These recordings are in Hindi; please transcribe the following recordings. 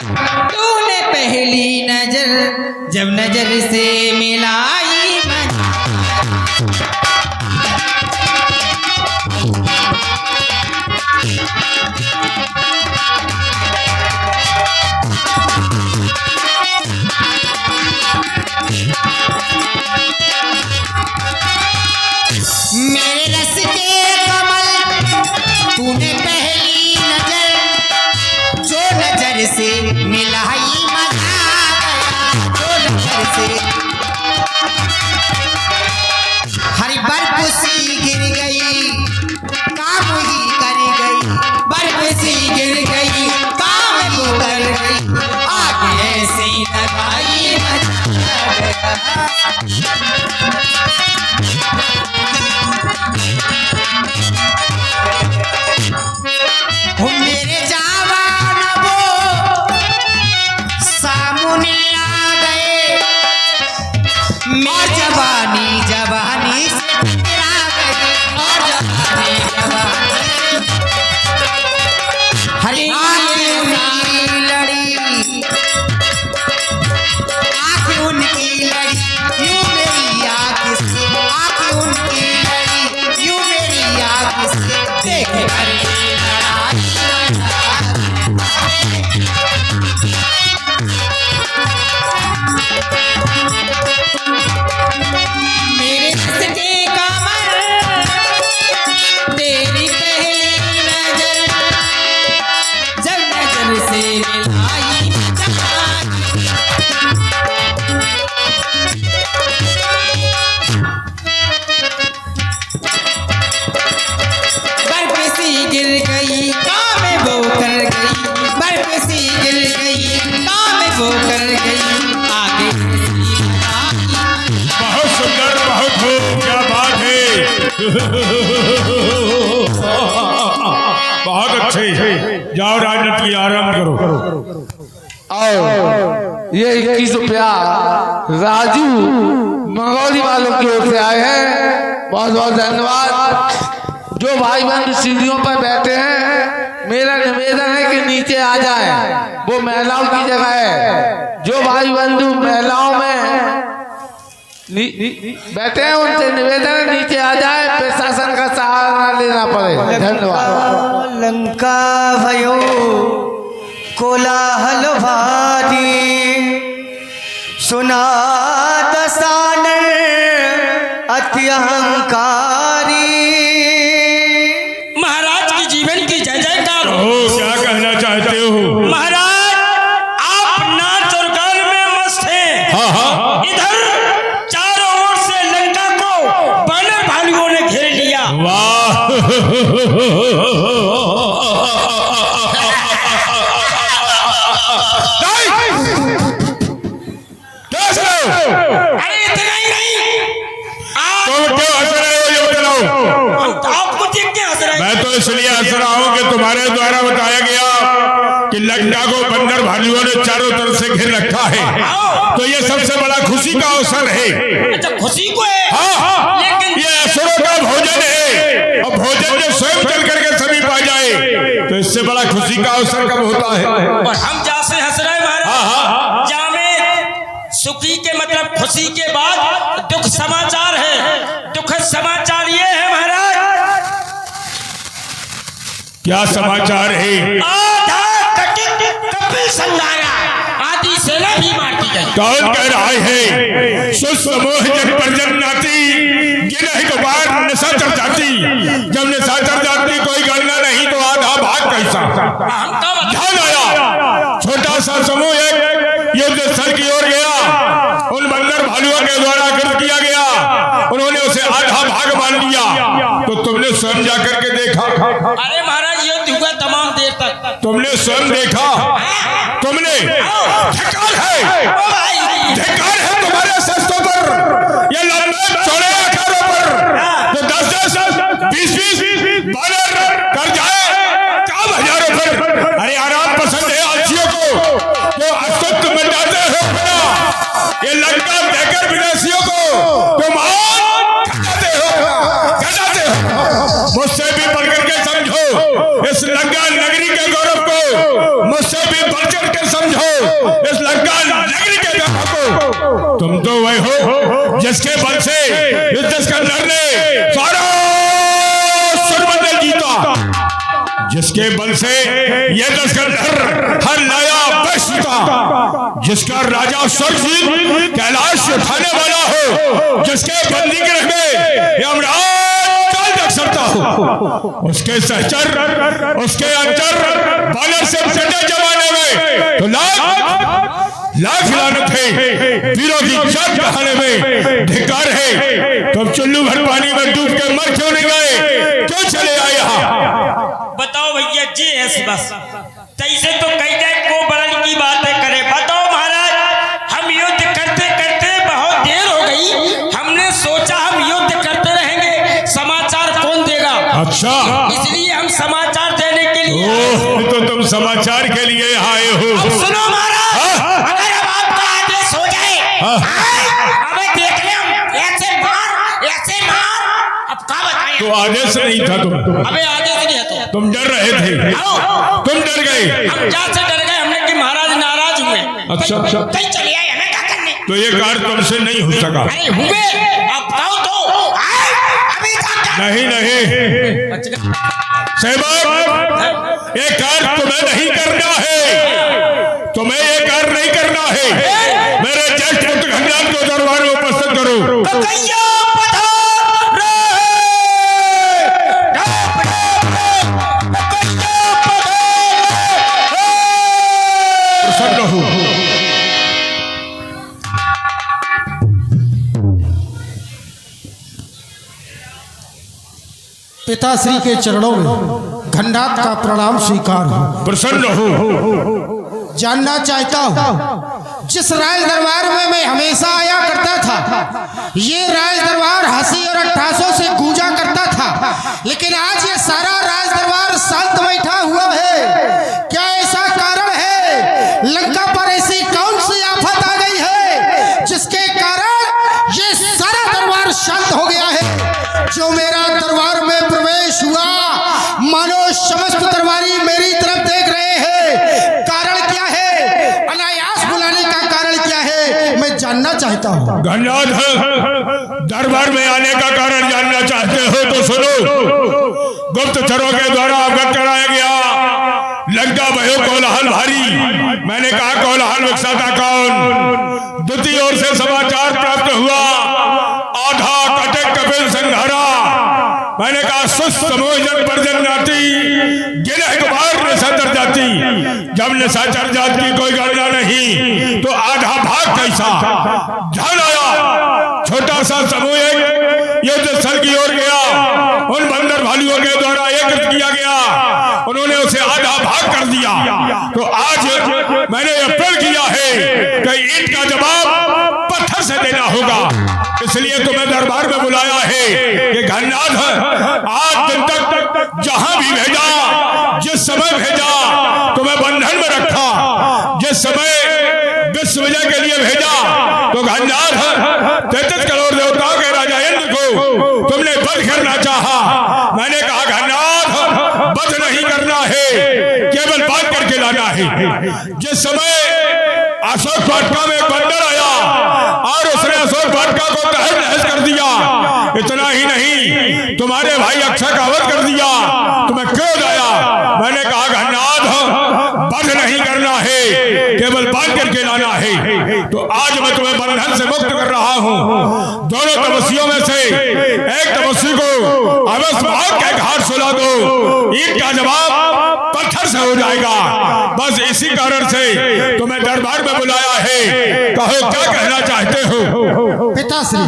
तूने पहली नजर जब नजर से मिलाई मेरे रस के कमल तूने पहली नजर जो नजर से मिलाई मजा गया जो नजर से हरी बर्फ सी गिर गई काम ही कर गई बर्फ सी गिर गई काम ही कर गई आगे ऐसे ही लगाई मजा मेरे जवान वो सामने आ गए मेरी जवानी जवानी से टकरा गई और जवानी जवानी हरी आंखें उनकी लड़ी आंखें उनकी लड़ी यूं मेरी आंख से आंखें उनकी लड़ी यूं मेरी आंख से देख कर बहुत अच्छे जाओ राजनीति आरंभ करो। और ये 21 रुपया राजू मंगौली वालों की ओर से आए हैं, बहुत बहुत धन्यवाद। जो भाई बहन सीढ़ियों पर बैठे हैं मेरा निवेदन है कि नीचे आ जाएं, वो महिलाओं की जगह है। जो भाई बंधु महिलाओं में बैठे हैं उनसे निवेदन है नीचे आ जाए, प्रशासन का सहारा लेना पड़े। धन्यवाद। लंका भयो कोलाहल भारी सुना दसानर अति अहंकारी। महाराज की जीवन की जय जयकार हो। क्या कहना चाहते हो महाराज? आप नाच और गान में मस्त हैं। हाँ हाँ इधर चारों ओर से लंका को बानर भालुओं ने घेर लिया। वाह अरे इतना ही नहीं, तुम क्यों हंस रहे हो ये बताओ। आपको देख के हंस रहे हैं। मैं तो इसलिए हंस रहा हूँ कि तुम्हारे द्वारा बताया गया कि लंका को बंदर भालुओं ने चारों तरफ से घेर रखा है, तो ये सबसे बड़ा खुशी का अवसर है। अच्छा खुशी को है। हाँ, लेकिन ये असुरों का भोजन है, और भोजन जब स्वयं चल करके सभी पा जाए तो इससे बड़ा खुशी का अवसर कब होता है। और हम जहाँ से हंस रहे हैं महाराज, जहाँ में सुखी के मतलब खुशी के बाद दुख समाचार है। दुखद समाचार ये है महाराज। क्या समाचार है? आधा कपिल संगारा आदि सेना भी मार दी गई। कौन कह रहा है? सुसमोह जन परजन नाती गिनहि को बार नशा चढ़ जाती। जब नशा चढ़ जाती कोई गणना नहीं तो आधा भाग कैसा। ध्यान आया, छोटा सा समूह एक युद्ध स्थल की ओर गया, उन बंदर भालुओं के द्वारा कृत किया गया, उन्होंने उसे आधा भाग मान लिया। तो तुमने स्वयं जा करके देखा? अरे महाराज युद्ध हुआ तमाम देर तक। तुमने स्वयं देखा? तुमने धिक्कार है, धिक्कार है तुम्हारे शस्त्रों पर, ये लंबे चौड़े आकारों पर जो 10-10, 20-20 बानर कर जाए, काम हजारों पर। अरे आराम पसंद है आलसियों को जो अस्तित्व में जाते हो अपना, ये लंका देकर विदेशियों को तुम जाते हो। मुझसे भी बढ़ करके समझो इस लंका नगरी के गौरव को, मुझसे भी बढ़ चढ़ के समझो। जिसके बल से इस दस्कंदर ने सारा सुरमंडल जीता, जिसके बल से ये दस्कंदर हर लाया बश जीता, जिसका राजा स्वर्ग कैलाश उठाने वाला हो, जिसके बंदी गृह में यमराज चाल रख सकता हो, उसके सहचर उसके अंचर बानर से चढ़े जमाने में तो लाख लानत है, वीरों की जान बहाने में धिक्कार है। तुम चुल्लू भर पानी में डूब के मर क्यों नहीं गए, क्यों चले आए यहाँ? बताओ भैया जी है बस तैसे तो कई जाए को बड़न की बातें करे। बताओ महाराज, हम युद्ध करते करते बहुत देर हो गई, हमने सोचा हम युद्ध करते रहेंगे, समाचार कौन देगा? अच्छा, इसलिए हम समाचार देने के लिए तो तुम समाचार के लिए आए हो। अब सुनो महाराज, अगर अब आपका आदेश हो जाए, अबे देख ले हम ऐसे मार, अब क्या बताएं? तो आदेश नहीं था तुम? अबे आदेश नहीं है तो तुम डर रहे थे, तुम डर गए। हम जहाँ से डर गए हमने कि महाराज नाराज हुए। अच्छा, कहीं चले आए, हमें क्या करने? तो ये कार्य तुमसे नहीं हो सका? अरे हुए, अब कहो तो अभी नहीं सहबाब, ये कार्य तुम्हें नहीं करना है, तुम्हें ये कार्य नहीं करना है। मेरे ज्येष्ठ पुत्र घनराज को दरबार में उपस्थित करो। प्रसन्न हो। पिताश्री के चरणों में घनराज का प्रणाम स्वीकार हो। प्रसन्न हो। जानना चाहता हूँ, जिस राज दरबार में मैं हमेशा आया करता था, ये राज दरबार हंसी और अट्ठासों से गूंजा करता था, लेकिन आज ये सारा राज दरबार शांत बैठा हुआ है। क्या ऐसा कारण है? लंका पर ऐसी कौन सी आफत आ गई है जिसके कारण ये सारा दरबार शांत हो गया है? जो मेरा दरबार में प्रवेश हुआ, मानो समस्त दरबारी मेरी तरफ देख रहे हैं। कारण क्या है? अनायास बुलाने का कारण क्या है? मैं जानना चाहता हूँ। घनराज, दरबार में आने का कारण जानना चाहते हो तो सुनो। गुप्तचरों के द्वारा अवगत कराया गया, लंका भयो कोलाहल भारी। मैंने कहा कोलाहल विकसाता कौन? दूसरी ओर से समाचार प्राप्त हुआ, आधा कटे कपिल संघारा। मैंने कहा सुस्त समोजन परजन नाती, गिरह कुमार ने सदर जाती। जब निशाचर जात की कोई गणना नहीं तो आधा भाग कैसा? ध्यान आया, छोटा सा समूह युद्ध स्थल की ओर गया, उन बंदर भालुओं के द्वारा एकत्र किया गया, उन्होंने उसे आधा भाग कर दिया। तो आज मैंने यह प्रण किया है कि ईंट का जवाब पत्थर से देना होगा, इसलिए तुम्हें दरबार में बुलाया है कि घनराज आज दिन तक जहां भी भेजा, जिस समय भेजा, तुम्हें बंधन में रखा, जिस समय विश्व विजय के लिए भेजा, तो घनराज 33 करोड़ देवताओं के राजा इंद्र को तुमने वध करना चाहा। मैंने कहा घनराज वध नहीं करना है, केवल बात करके लाना है। जिस समय अशोक वाटिका में एक बंदर आया और उसने अशोक वाटिका को तहस नहस कर दिया, इतना ही नहीं तुम्हारे भाई अक्षय का वध कर दिया, तुम्हें क्रोध आया। मैंने कहा घनराज वध नहीं करना है, केवल बांध करके लाना है। तो आज मैं तुम्हें बंधन से मुक्त कर रहा हूँ। दोनों तपस्वियों में से एक तपस्वी को अवश्य मौत के घाट सुला दो, ईंट का जवाब पत्थर से हो जाएगा। बस इसी कारण से तुम्हें दरबार में बुलाया है, कहो क्या कहना चाहते हो? पिताश्री,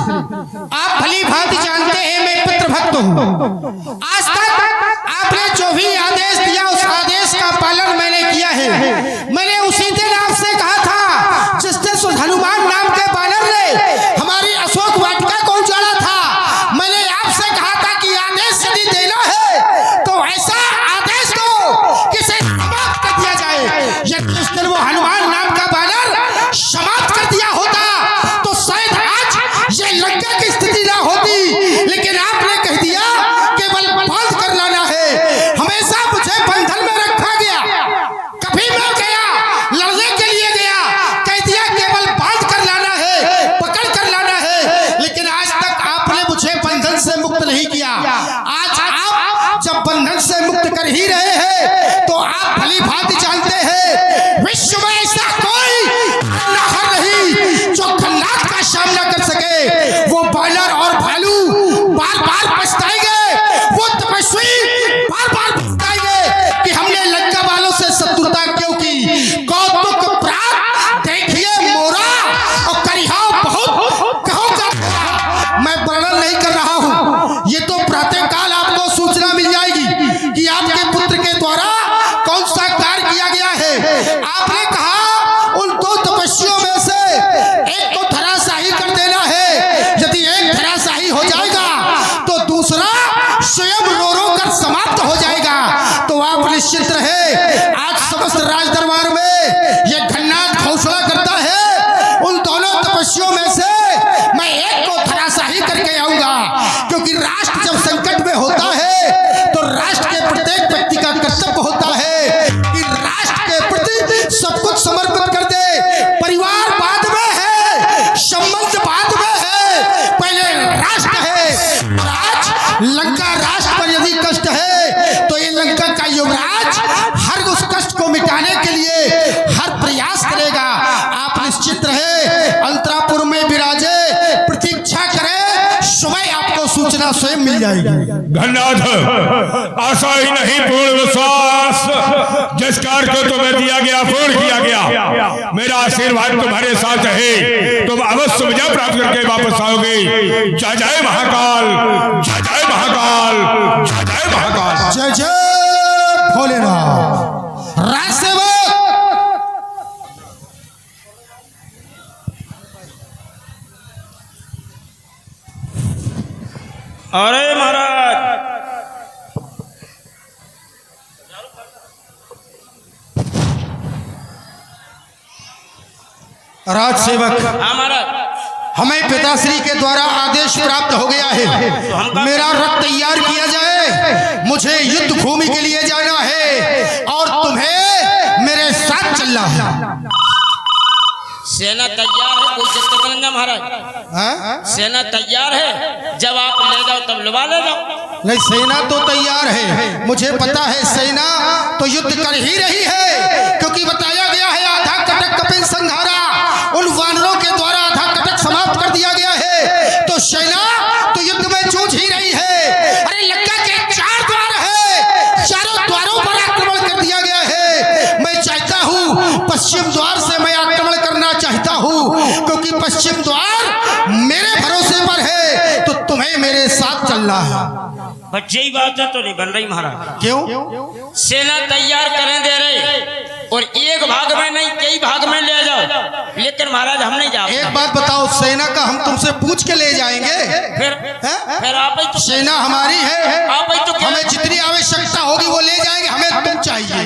आप भली भांति जानते हैं मैं पितृ भक्त हूँ। आज तक आपने जो भी आदेश दिया उस आदेश का पालन मैंने किया है। मैंने उसी दिन आपसे कहा था, जिस दिन हनुमान नाम के बानर ने हमारी अशोक वाटिका को उजाड़ा था, मैंने आपसे कहा था कि आदेश यदि देना है तो ऐसा आदेश दो कि इसे समाप्त कर दिया जाए। यदि उस दिन वो हनुमान नाम का बानर समाप्त कर दिया होता तो शायद आज ये लंका की स्थिति ना होती, लेकिन आपने कह दिया केवल बांध कर लाना है। हमेशा मुझे बंधन में रखा गया, कभी मैं स्वयं मिल जाएगी। धन्यवाद। आशा ही नहीं पूर्ण विश्वास, जिस कार्य को तुम्हें दिया गया पूर्ण किया गया। मेरा आशीर्वाद तुम्हारे साथ है, तुम अवश्य विजय प्राप्त करके वापस आओगे। जय जय महाकाल, जय जय महाकाल, जय जय महाकाल। जय जय भोलेनाथ। राजसेवक अरे महाराज, राजसेवक हाँ महाराज, हमें पिताश्री के द्वारा आदेश प्राप्त हो गया है, मेरा रथ तैयार किया जाए। मुझे युद्ध भूमि के लिए जाना है और तुम्हें मेरे साथ चलना है। सेना तैयार है, कोई चक्कर नहीं ना महाराज। हाँ? सेना तैयार है, जब आप ले जाओ तब लुभा ले जाओ। नहीं, सेना तो तैयार है, मुझे पता है सेना तो युद्ध कर ही रही है, क्योंकि बताया गया है आधा कटक कपिल संहारा, उन वानरों के द्वारा आधा कटक समाप्त कर दिया गया है। तो सेना तो युद्ध में जूझ ही रही है। अरे लंका के 4 द्वार है, चारों द्वारों पर आक्रमण कर दिया गया है। मैं चाहता हूँ पश्चिम द्वार से मैं आक्रमण करना चाहता हूँ, क्योंकि पश्चिम द्वार मेरे भरोसे पर है। तो तुम्हें मेरे साथ चलना है। बच्चे ही बात तो नहीं बन रही महाराज। क्यों? सेना तैयार करें दे रहे और एक भाग में नहीं कई भाग में ले जाओ, लेकिन महाराज हम नहीं जाओ। एक बात बताओ, सेना का हम तुमसे पूछ के ले जाएंगे? फिर आप ही तो सेना हमारी है, आप ही तो हमें जितनी आवश्यकता होगी वो ले जाएंगे, हमें तुम चाहिए।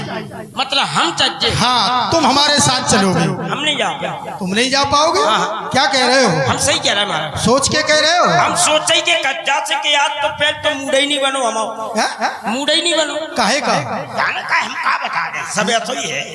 मतलब हम चाहिए। हाँ, तुम हमारे साथ चलोगे। हम नहीं जाओ। तुम नहीं जा पाओगे? क्या कह रहे हो? हम सही कह रहे हैं महाराज। सोच के कह रहे हो? हम सोचे के कच्चा से कि याद तो पहले तो मूड ही नहीं बनो, हम मूड ही नहीं बनो। काहे का? जाने का हम का बता दें, सब ऐसा ही है।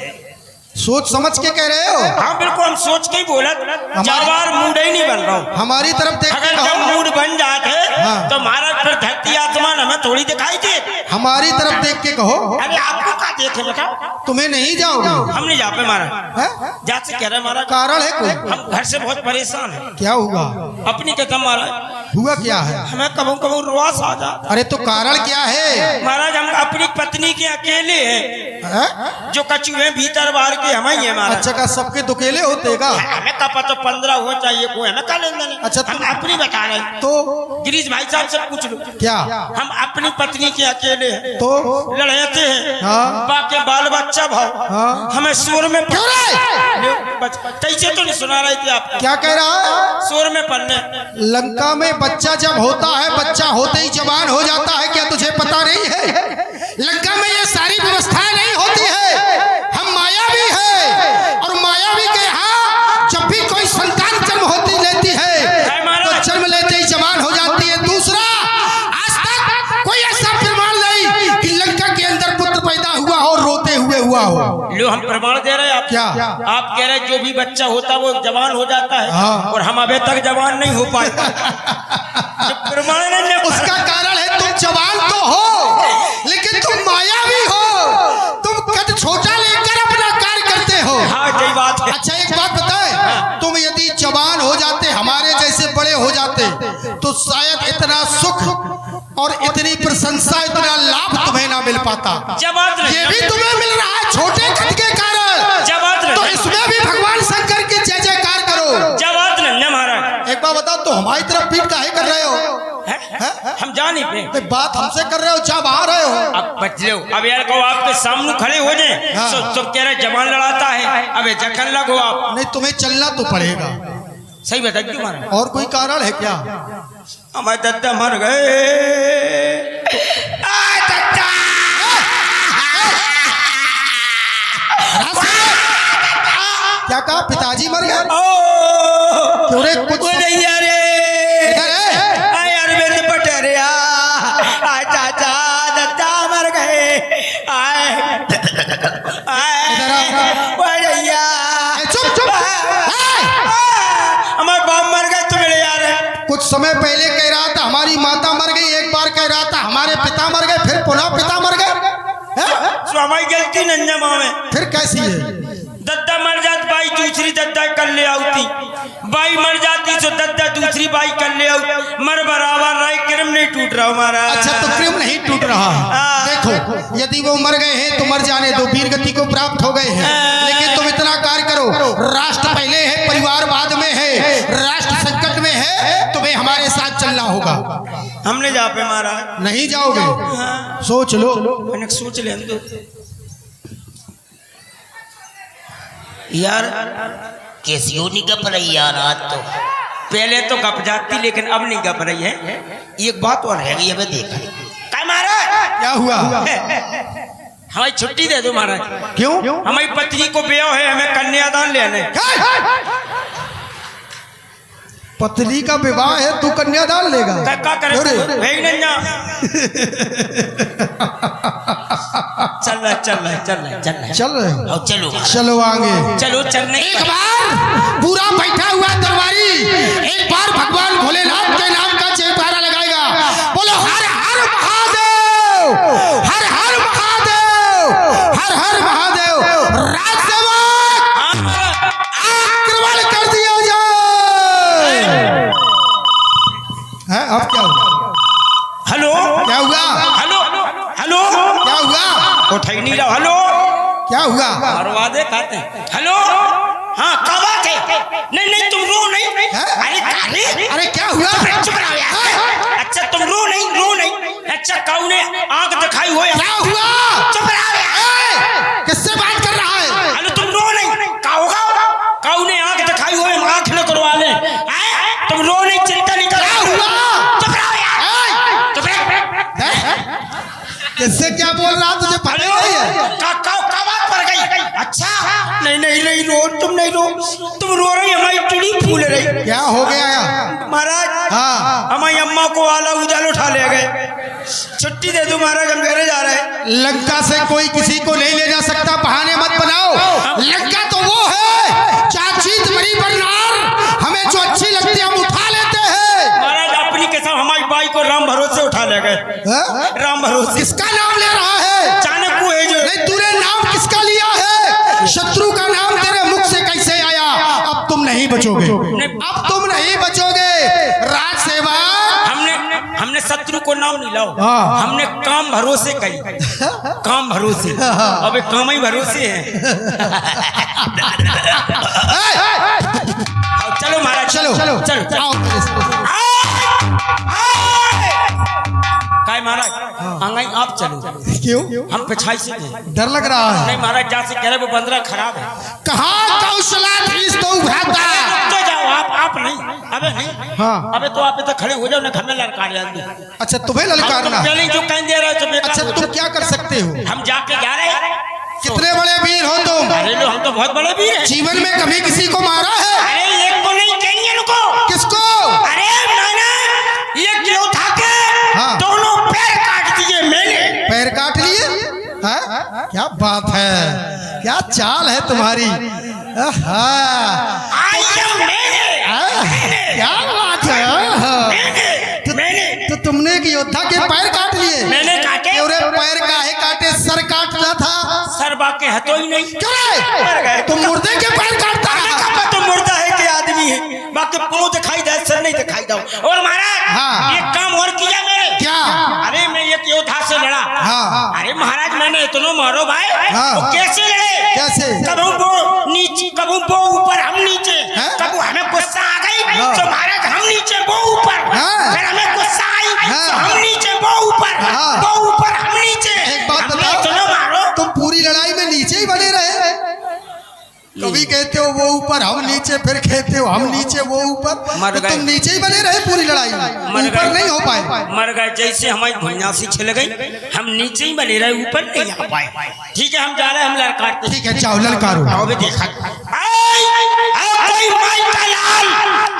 सोच समझ के कह रहे हो? हाँ बिल्कुल, हम सोच के ही बोला। बार मूड ही नहीं बन रहा हूँ। हमारी तरफ देख के अगर जब कहो। मूड बन जाते हाँ। तो महाराज फिर धरती आसमान हमें थोड़ी दिखाई दे। हमारी तरफ देख के कहो। अरे आपको क्या देखे बेटा? तुम्हें नहीं जाओगे? हम नहीं जा पे महाराज। हैं? जाते कह रहे महाराज, कारण है कोई? हम घर से बहुत परेशान हैं। क्या हुआ? अपनी कसम महाराज, हुआ क्या है? हमें कबू कबू रुआस आ जाता। अरे तो कारण क्या है? महाराज हम अपनी पत्नी के अकेले हैं, हैं? जो कछुए भीतर बाहर के हम ही है महाराज। अच्छा का सबके दुकेले होते का? हमें का पता 15 हो चाहिए, कोई हमें का लेना नहीं। अच्छा, हम अपनी बता रहे हैं। तो गिरीश भाई साहब से पूछ लो। क्या? हम अपनी पत्नी के अकेले हैं, तो लड़ते हैं। हाँ। बाकी बाल बच्चा भाव हाँ। हमें शोर में क्यों रे? तैसे तो नहीं सुना रही थी आप। क्या कह रहा है? शोर में पढ़ने लंका में बच्चा जब होता है, बच्चा होते ही जवान हो जाता है, क्या तुझे पता नहीं है? लंका में ये सारी व्यवस्थाएं नहीं होती है। हम मायावी है, और मायावी के यहाँ जब भी कोई संतान जन्म होती लेती है तो जन्म लेते ही जवान हो जाती है। दूसरा, आज तक कोई ऐसा प्रमाण नहीं कि लंका के अंदर पुत्र पैदा हुआ हो रोते हुए हुआ हो। लो हम प्रमाण दे रहे हैं आप। क्या? आप कह रहे हैं जो भी बच्चा होता है वो जवान हो जाता है। हाँ। और हम अभी तक जवान नहीं हो पाए। प्रमाण नहीं। उसका कारण है तुम जवान तो हो, लेकिन तुम मायावी हो। तुम कद छोटा लेकर अपना कार्य करते हो। हाँ सही बात है। अच्छा एक बात बताए, तुम यदि जवान हो जाते, हमारे जैसे बड़े हो जाते, तो शायद इतना सुख और इतनी प्रशंसा, इतना लाभ तुम्हें ना मिल पाता। जवाब ये भी तुम्हें मिल रहा है छोटे कद के कारण। जवाब तो इसमें भी भगवान शंकर की जय जयकार करो। जवाब नहीं महाराज। एक बात बताओ, तो हमारी तरफ पीठ काहे कर रहे हो? हम जा नहीं पे। एक बात हमसे कर रहे हो, जा बाहर रहे हो। अब बच लो। अब यार को आपके सामने खड़े हो जाए। हाँ। तो कह रहे जवान लड़ाता है, अबे जखन लगो आप। नहीं, तुम्हें चलना तो पड़ेगा। सही बता क्यों महाराज? और कोई कारण है क्या? हमारे दद्दा मर गए। क्या कहा? पिताजी मर गए? ओ क्यों रे? कुछ नहीं यार, इधर है? अरविंद पटेरिया, चाचा दद्दा मर गए। चुप चुप। हमारे बाप मर गए तो मेरे यार। कुछ समय पहले कह रहा था हमारी माता मर गई, एक बार कह रहा था हमारे पिता मर गए, फिर पुनः पिता मर गए। तो हमारी गलती नंजमा में। फिर कैसी है? दद्दा मर जाती, बाई दूसरी दद्दा कर ले आती। बाई मर जाती, 310 दूसरी बाई कर ले मर बराबर राय क्रम नहीं टूट रहा हमारा। अच्छा तो प्रेम नहीं टूट रहा। देखो यदि वो मर गए हैं तो मर जाने दो, वीर गति को प्राप्त हो गए हैं, लेकिन तुम इतना कार्य करो, राष्ट्र पहले है, परिवार बाद में है, राष्ट्र संकट में है, तुम्हें हमारे साथ चलना होगा। हमने जा पे मारा नहीं जाओगे? सोच लो। मैंने सोच ले हम तो। यार कैसी हो नहीं गप रही यार आज तो। पहले तो गप जाती लेकिन अब नहीं गप रही है। एक बात और है ये मैं देखा क्या महाराज क्या हुआ? हमारी छुट्टी दे दो महाराज। क्यों? हमारी पत्नी को ब्याह है, हमें कन्यादान लेने। पत्नी का विवाह है, तू कन्यादान लेगा? क्या करे भेज नहीं जा। चल रहा चल रहा चल रहा चल रहा चल रहे? और चलो चलो आगे चलो चलने। एक बार पूरा बैठा हुआ दरबारी एक बार भगवान भोलेनाथ के नाम का जयकारा लगाएगा। बोलो हर हर महादेव, हर हर महादेव, हर हर महादेव। राजसेवक आक्रमण कर दिया जाए। है अब क्या हुआ? हेलो क्या हुआ? हेलो हेलो क्या हुआ? उठाई नहीं रहा। हेलो क्या हुआ? मरवा दे खाते हैं। हेलो हाँ कब आते? नहीं नहीं तुम रो नहीं। अरे अरे अरे क्या हुआ? चुप रहो यार। अच्छा तुम रो नहीं। अच्छा काऊ ने आंख दिखाई हो। क्या हुआ? चुप रहो यार। किससे बात कर रहा है? अरे तुम रो नहीं। काऊ ने आंख दिखाई हो, आंख न करवा ले। तुम रो नहीं, चिंता नहीं कर। चुप रहो यार। चुप रहो। किससे क्या बोल रहा? तुझे पता नहीं है? बात पड़ गई। अच्छा नहीं रो, तुम नहीं रो, तुम रो रही, हमारी चिड़ी फूल रही। क्या हो गया? महाराज हाँ हमारी अम्मा को आला उजाल उठा ले गए। छुट्टी दे दो महाराज, हम घरे जा रहे हैं। लंका से कोई किसी को नहीं ले जा सकता, बहाने मत बनाओ। लंका तो वो है चाचीत मरी बरनार, हमें जो अच्छी लगती है हम उठा लेते हैं। महाराज अपनी के साथ हमारी बाई को राम भरोसे उठा ले गए। राम भरोसे। किसका नाम ले रहा है? चाणक्य है जो। नहीं, तूने नाम किसका लिया है? शत्रु का नाम तेरे मुख से कैसे आया? अब तुम नहीं बचोगे, अब तुम नहीं बचोगे। राज सेवा हमने शत्रु को नाम नहीं लाओ। हाँ। हमने काम भरोसे कही। काम भरोसे। अबे काम ही भरोसे है। चलो महाराज चलो चलो आओ। काय महाराज आंगाई आप चलो। क्यों? हम पिछाई से हैं। डर लग रहा है? नहीं महाराज जहाँ से कह रहे वो बंदरा खराब है। कहाँ कौशलाधीश तो भ्राता? तो जाओ आप नहीं। अबे नहीं। हाँ। अबे तो आप इधर खड़े हो जाओ ना, हमें ललकार दो। अच्छा तुम्हें ललकारना? पहले जो कह दे रहे हो तो बेकार अच्छा हो तुम जाओ। क्या कर सकते हो? हम जाके जा रहे हैं। कितने बड़े वीर हो तुम? अरे लो हम तो बहुत बड़े वीर हैं। जीवन में कभी किसी को मारा है? अरे एक को नहीं चाहिए इनको। किसको? अरे मैंने ये क्यों था के हाँ। दोनों पैर काट दिए मैंने। पैर काट लिए? हाँ? क्या बात है, क्या चाल है तुम्हारी। क्या बात है। तो तुमने एक योद्धा के पैर काट लिए? मैंने काटे। अरे पैर काहे काटे? सर काटना था। सर बाके है तो ही नहीं। क्यों? तुम मुर्दे के पैर काटता है? तो मुर्दा है कि आदमी है? बाकी पाँव दिखाई दे, सर नहीं दिखाई दो। और महाराज हाँ। एक काम और किया मैंने। क्या? अरे मैं एक योद्धा से लड़ा। हाँ। अरे महाराज मैंने इतना मारो भाई। हाँ। वो कैसे लड़े? कैसे? कबू वो नीचे, कबू वो ऊपर, हम नीचे। कबू हमें गुस्सा आ गई तो महाराज हम नीचे वो ऊपर। हाँ। फिर हमें गुस्सा आई हाँ। तो हम नीचे वो ऊपर। हाँ। वो ऊपर हम नीचे। एक बात हमने बताओ, इतना मारो। तुम पूरी लड़ाई में नीचे ही बने रहे? कभी कहते हो वो ऊपर हम नीचे, फिर कहते हो हम नीचे वो ऊपर। मर तो गए। तुम नीचे ही बने रहे पूरी लड़ाई में, ऊपर नहीं हो पाए। मर गए। जैसे हमारी भुन्यासी छिल गई, हम नीचे ही बने रहे, ऊपर नहीं आ पाए। ठीक है हम जा रहे हैं, हम लड़काते। ठीक है जाओ ललकारो। भी देखा कोई माई का लाल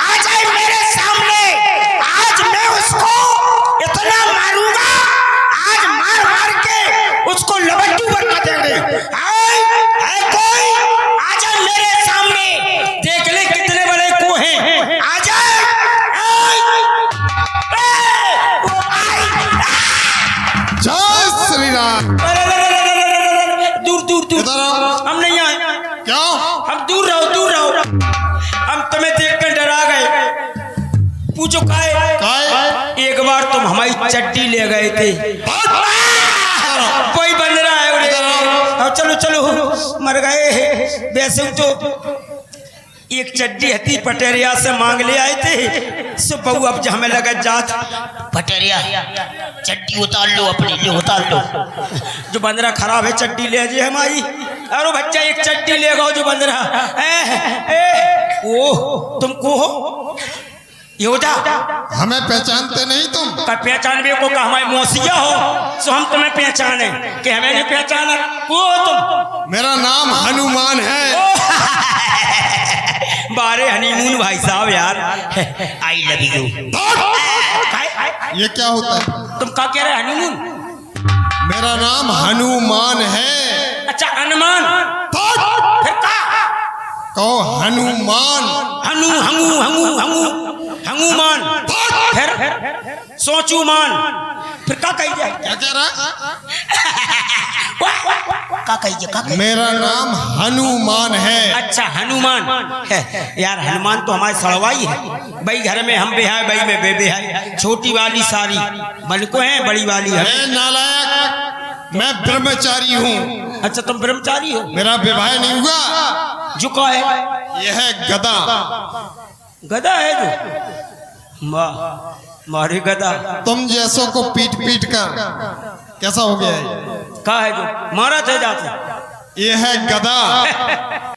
आ जाए मेरे सामने, आज मैं उसको इतना मारूंगा, आज मार मार के उसको लबट्टू बना देंगे। कोई आ जाए मेरे सामने, देख ले कितने बड़े को हैं। आ जाए। जय श्री राम। दूर दूर दूर हम नहीं आए। क्यों? हम दूर रहो चड्डी ले गए थे। कोई बन रहा है उड़े। चलो चलो मर गए। वैसे तो एक चड्डी हती पटेरिया से मांग ले आए थे। सो बहू अब हमें लगा जात पटेरिया चड्डी उतार लो अपनी, ले उतार लो। जो बंदरा खराब है चड्डी ले जी हमारी। अरे बच्चा एक चड्डी ले गो जो बंदरा। ओह तुमको हो योदा, हमें पहचानते नहीं तुम? का पहचान भी को का हमारे मौसिया हो सो हम तुम्हें पहचाने कि हमें नहीं पहचाना। को हो तुम? मेरा नाम हनुमान है। बारे हनीमून भाई साहब यार। I love you. ये क्या होता है? तुम क्या कह रहे हनीमून? मेरा नाम हनुमान है। अच्छा हनुमान। फिर का कहो हनुमान। हनु हंगू हंगू हंगू हंगूमान। फिर सोचूमान। फिर का कही जाए? क्या कह रहा? का कहिए? मेरा नाम हनुमान है। अच्छा हनुमान है यार। हनुमान तो हमारे सड़वाई है भाई। घर में हम बेहाय भाई में बेबे है। छोटी वाली सारी बल को है, बड़ी वाली है। नालायक, मैं ब्रह्मचारी हूँ। अच्छा तुम ब्रह्मचारी हो? मेरा विवाह नहीं हुआ। झुका है। यह है गदा। गधा है जो मारे गधा। तुम जैसों को पीट पीट कर कैसा हो गया है? का है जो मारा थे जाते। यह है गदा।